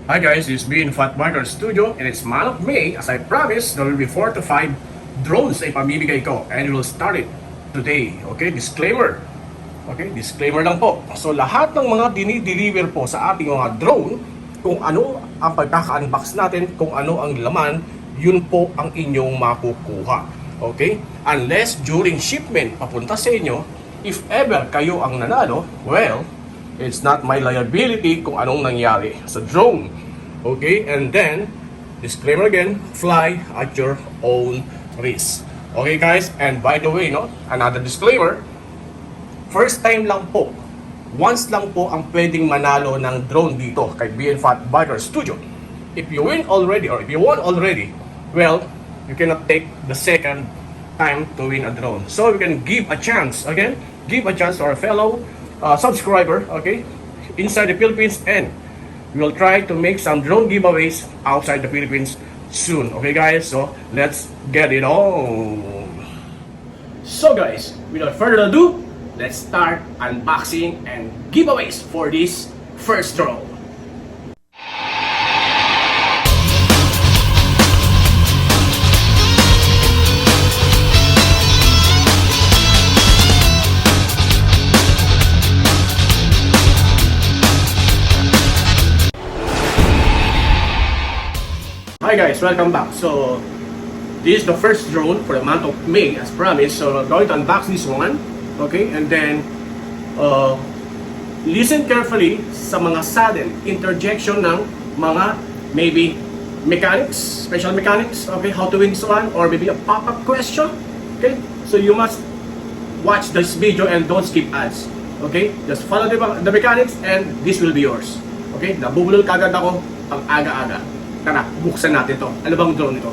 Hi guys, this is VNfatBIKER Studio and it's month of May. As I promised, there will be 4 to 5 drones na ipamimigay ko and we will start it today. Okay, disclaimer. Okay, disclaimer lang po. So lahat ng mga dinideliver po sa ating mga drone, kung ano ang pagkaka-unbox natin, kung ano ang laman, yun po ang inyong makukuha. Okay? Unless during shipment papunta sa inyo, if ever kayo ang nanalo, well, it's not my liability kung anong nangyari sa drone. Okay? And then, disclaimer again, fly at your own risk. Okay guys? And by the way, no, another disclaimer, first time lang po, once lang po ang pwedeng manalo ng drone dito kay VNfatBIKER Studio. If you win already or if you won already, well, you cannot take the second time to win a drone. So we can give a chance, again, give a chance to our fellow subscriber, okay, inside the Philippines, and we will try to make some drone giveaways outside the Philippines soon. Okay guys, so let's get it on. So guys, without further ado, let's start unboxing and giveaways for this first drone. Hi guys, welcome back. So this is the first drone for the month of May as promised. So we're going to unbox this one, okay, and then listen carefully sa mga sudden interjection ng mga maybe mechanics, special mechanics, okay, how to win this one, or maybe a pop-up question, okay. So you must watch this video and don't skip ads, okay. Just follow the mechanics and this will be yours, okay. Nabubulol kagad ako ang aga-aga. Tara, buksan natin to. Ano bang drone ito?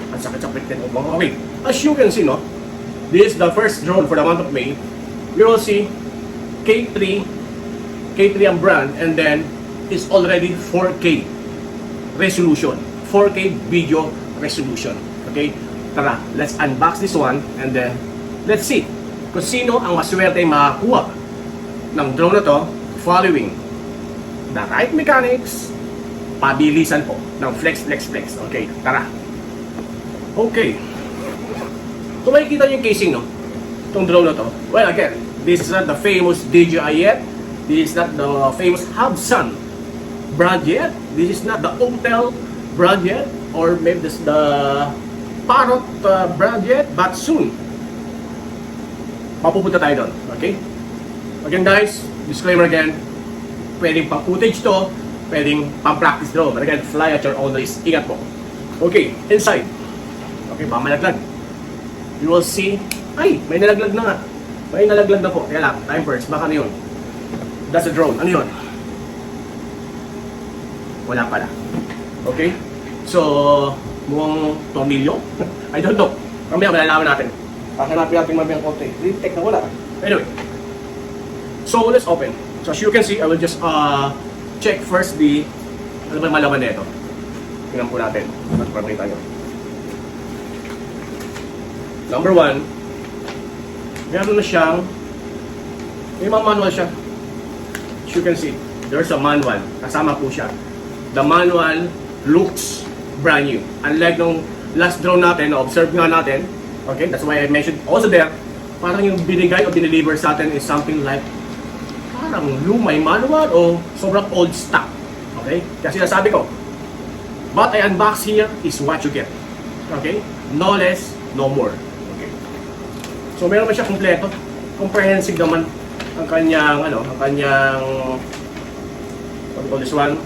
Ang sakit-sakit din. Okay, as you can see, no, this is the first drone for the month of May. You will see K3 ang brand, and then it's already 4K resolution, 4K video resolution. Okay, tara, let's unbox this one and then let's see kung sino ang maswerte makakuha ng drone na to following the right mechanics, pabilisan po ng flex. Okay, tara. Okay. So makikita niyo yung casing, no? Itong drone na to. Well, again, this is not the famous DJI yet. This is not the famous Hubsan brand yet. This is not the Optel brand yet. Or maybe this the Parrot brand yet. But soon, mapupunta tayo doon. Okay? Again guys, disclaimer again, pwedeng pang footage to, pwedeng pang-practice drone. But again, fly at your own risk. Ingat po. Okay, inside. Okay, pamalaglag. You will see, ay, may nalaglag na nga. May nalaglag na po. Kaya lang, time first. Baka ano yun? That's a drone. Ano yun? Wala pala. Okay? So, mukhang tornilyo? I don't know. Mamaya, malalaman natin. Pakanapin natin mamayang konti. Retake na wala. Anyway. So, let's open. So, as you can see, I will just check first the ano ba malaman nito. Tingnan po natin. Magpapakita tayo. Number 1, meron na siyang may mga manual siya. As you can see, there's a manual. Kasama po siya. The manual looks brand new. Unlike nung last drone natin, na-observe nga natin. Okay, that's why I mentioned also there, parang yung binigay o dineliver sa atin is something like parang lumay manual o sobrang old stock. Okay? Kasi nasabi ko, what I unbox here is what you get. Okay? No less, no more. Okay. So meron ba siya kompleto? Comprehensive naman ang kanyang what do you call this one?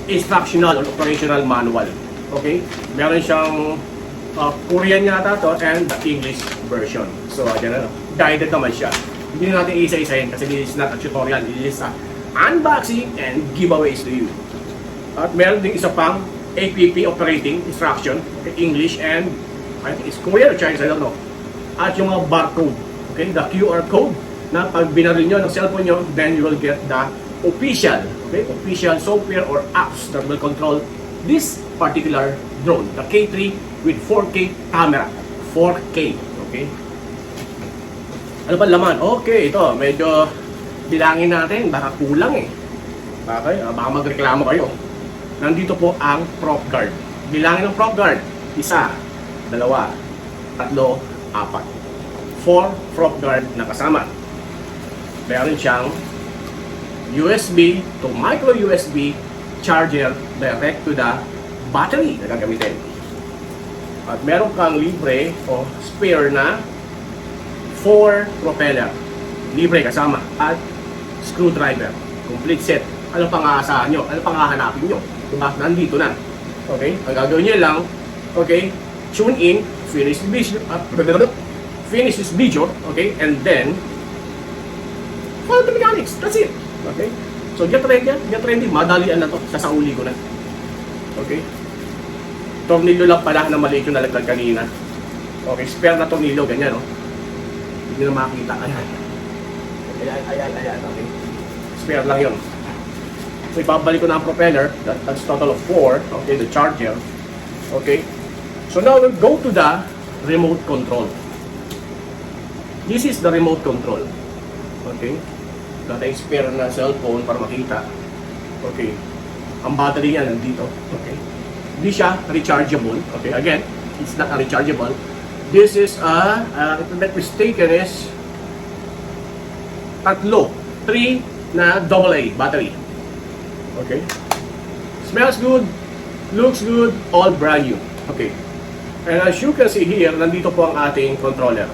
Instructional or operational manual. Okay? Meron siyang Korean yata to and the English version. So again, guided naman siya. Hindi natin isa-isahin kasi this is not a tutorial. This is a unboxing and giveaways to you. At meron din isa pang APP operating instruction, okay, English and I think it's Korean or Chinese, I don't know. At yung mga barcode, okay, the QR code na pag binaril nyo ng cellphone nyo, then you will get the official software or apps that will control this particular drone, the K3 with 4K camera, 4K, okay. Ano pa laman? Okay, ito, medyo bilangin natin, baka kulang eh. Okay? Baka magreklamo kayo. Nandito po ang prop guard. Bilangin ng prop guard. 1, 2, 3, 4. 4 prop guard na kasama. Meron siyang USB to micro USB charger direct to the battery na gagamitin. At meron kang libre o spare na 4 propeller. Libre kasama. At screwdriver. Complete set. Ano pang aasahan nyo? Ano pang hahanapin nyo? Diba? Nandito na. Okay? Ang gagawin nyo lang, okay, tune in, finish this video, okay, and then follow the mechanics. That's it. Okay? So get ready. Madalian na to. Sasauli ko na. Okay? Tornilyo lang pala na maliit yung nalaglag kanina. Okay, spare na tornilyo, ganyan, no? Hindi na makita. Ayan. Okay. Spare lang yun. So ibabalik ko na ang propeller. That's total of 4. Okay, the charger. Okay. So now we'll go to the remote control. This is the remote control. Okay. Naka-spare na cellphone para makita. Okay. Ang battery niya nandito. Okay. Hindi siya rechargeable. Okay. Again, it's not a rechargeable. This is if I'm not mistaken, is 3 na AA battery. Okay. Smells good, looks good, all brand new. Okay. And as you can see here, nandito po ang ating controller.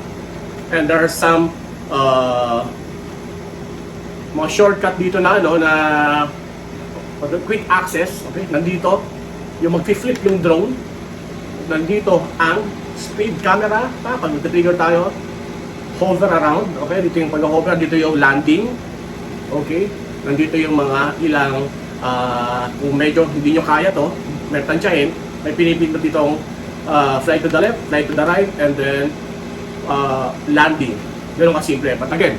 And there are some mga shortcut dito na quick access. Okay. Nandito yung mag-flip yung drone. Nandito ang speed camera. Pag nag-trigger tayo, hover around. Okay. Dito yung pag-hover, dito yung landing. Okay. Nandito yung mga ilang kung medyo hindi nyo kaya to, may tansyahin, may pinipindot ditong fly to the left, fly to the right, and then landing. Ganun kasimple. But again,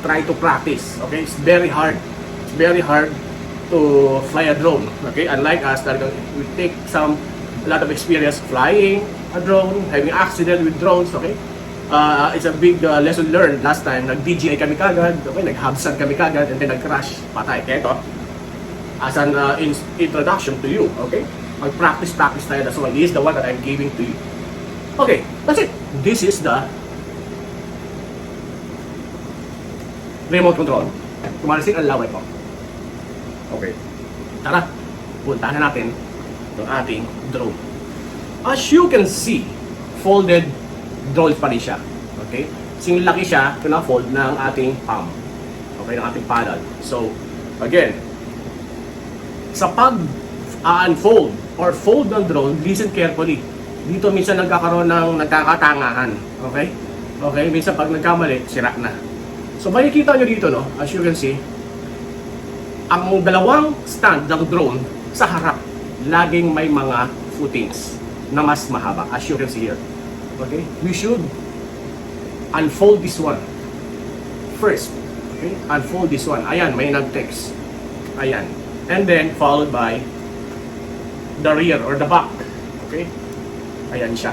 try to practice. Okay? It's very hard. It's very hard to fly a drone. Okay? Unlike us, we take a lot of experience flying a drone, having accident with drones. Okay? It's a big lesson learned last time. Nag-DJI kami kagad, okay? Nag-hubsan kami kagad, and then nag-crash. Patay. Kaya ito, as an introduction to you, okay? Mag-practice tayo. That's why this is the one that I'm giving to you. Okay, that's it. This is the remote control. Tumalisin ang laway po. Okay. Tara, puntahan na natin yung ating drone. As you can see, folded drone pa rin siya. Okay? Sing laki siya, pina-fold ng ating palm. Okay, ng ating paddle. So, again, sa pag-unfold or fold ng drone, listen carefully. Dito minsan nagkakaroon ng nagkakatangahan. Okay? Okay, minsan pag nagkamali, sira na. So makikita nyo dito, no, as you can see, ang dalawang stand ng drone sa harap, laging may mga footings na mas mahaba, as you can see here. Okay? We should unfold this one first. Okay? Unfold this one. Ayan, may nag-text. Ayan. And then followed by the rear or the back. Okay? Ayan siya.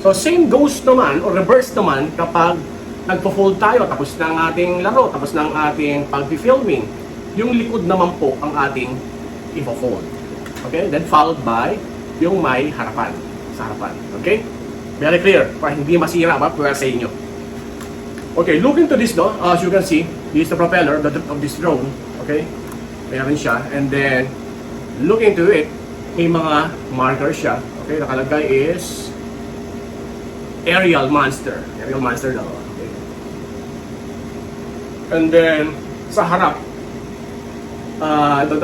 So same goes naman or reverse naman kapag nagpo-fold tayo tapos ng ating laro, tapos ng ating pag-filming. Yung likod naman po ang ating ipo-fold. Okay? Then followed by yung may harapan. Sa harapan. Okay? Very clear. Para hindi masira ba sa inyo. Okay, look into this, no? As you can see, this is the propeller of this drone. Okay? Meron siya. And then, look into it. May mga markers siya. Okay, nakalagay is aerial monster. Aerial monster daw. Okay. And then, sa harap,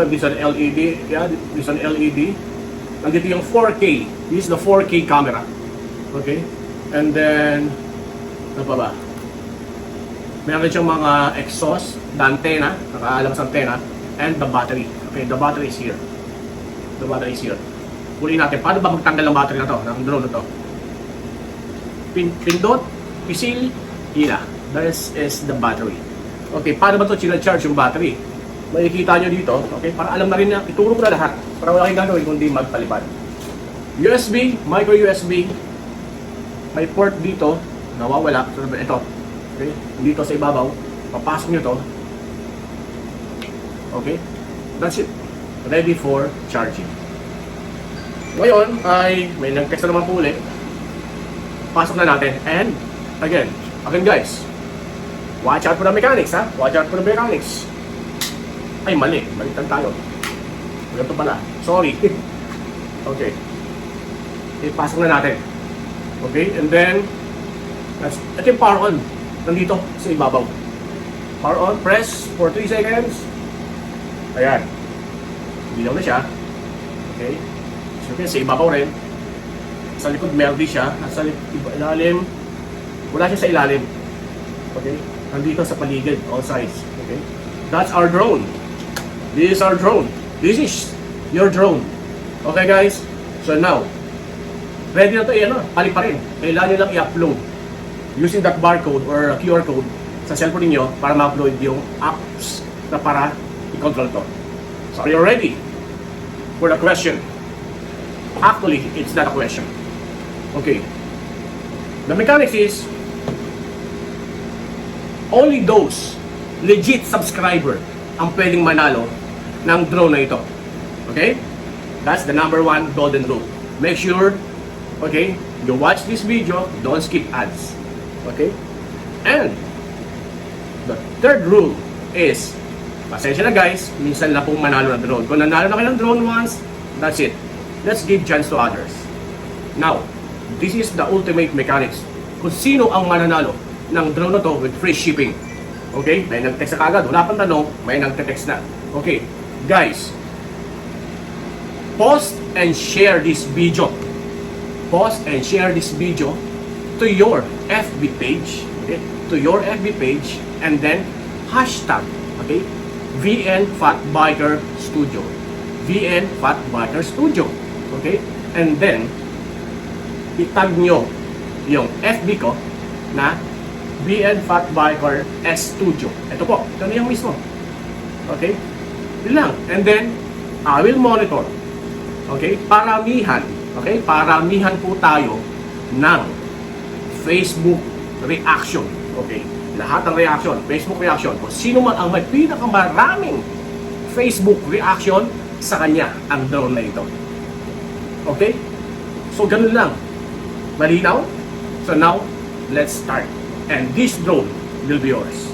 this is an LED. Yeah, this is an LED. Nandito yung 4K. This is the 4K camera. Okay? And then, ano pa ba? Meron siyang mga exhaust, the antenna, nakaalam sa antenna, and the battery. Okay, the battery is here. The battery is here. Ulitin natin, paano ba magtanggal ng battery na to, ng drone na to? Pindot, pisil, hila. This is the battery. Okay, paano ba ito charge yung battery? Makikita nyo dito, okay, para alam na rin na, ituro ko na lahat, para wala kayong gagawin kundi magpalipad. USB, micro USB, may port dito, nawawala, so ito, okay, dito sa ibabaw, papasok nyo to, Okay? That's it. Ready for charging. Ngayon ay may nag-text na naman po ulit. Pasok na natin. And again guys, watch out for the mechanics, ha? Watch out for the mechanics. Ay, mali. Baliktad tayo. Ganito pala. Sorry. Okay. Ipasok na natin. Okay? And then, ito yung power on. Nandito sa ibabaw. Power on. Press for 3 seconds. Ayan. Bilaw na siya. Okay? So, okay, sa ibabaw rin. Sa likod, meron din siya. At sa ilalim, wala siya sa ilalim. Okay? Nandito sa paligid, all sides. Okay? That's our drone. This is our drone. This is your drone. Okay, guys? So now, ready na ito, pali pa rin. Kailangan nyo lang i-upload using that barcode or QR code sa cellphone niyo para ma-upload yung apps na para i-control to. So, are you ready for the question? Actually, it's not a question. Okay. The mechanics is only those legit subscriber ang pwedeng manalo ng drone na ito. Okay? That's the number 1 golden rule. Make sure, okay, you watch this video, don't skip ads. Okay? And the third rule is, pasensya na guys, minsan na pong manalo ng drone. Kung nanalo na kayo ng drone once, that's it. Let's give chance to others. Now, this is the ultimate mechanics. Kung sino ang mananalo ng drone na to with free shipping. Okay? May nag-text na kagad. Wala pang tanong, may nag-text na. Okay. Guys, post and share this video. Post and share this video to your FB page. Okay? To your FB page. And then, hashtag. Okay? VNfatBIKER Studio. VNfatBIKER Studio. Okay? And then, itag nyo yung FB ko na VNfatBIKER Studio. Ito po, ito na yung mismo. Okay? Yun lang. And then, I will monitor. Okay? Paramihan. Okay? Paramihan po tayo ng Facebook reaction. Okay? Lahat ng reaction, Facebook reaction. Kung sino man ang may pinakamaraming Facebook reaction, sa kanya ang drone na ito. Okay? So, ganun lang. Malinaw? So now, let's start. And this drone will be yours.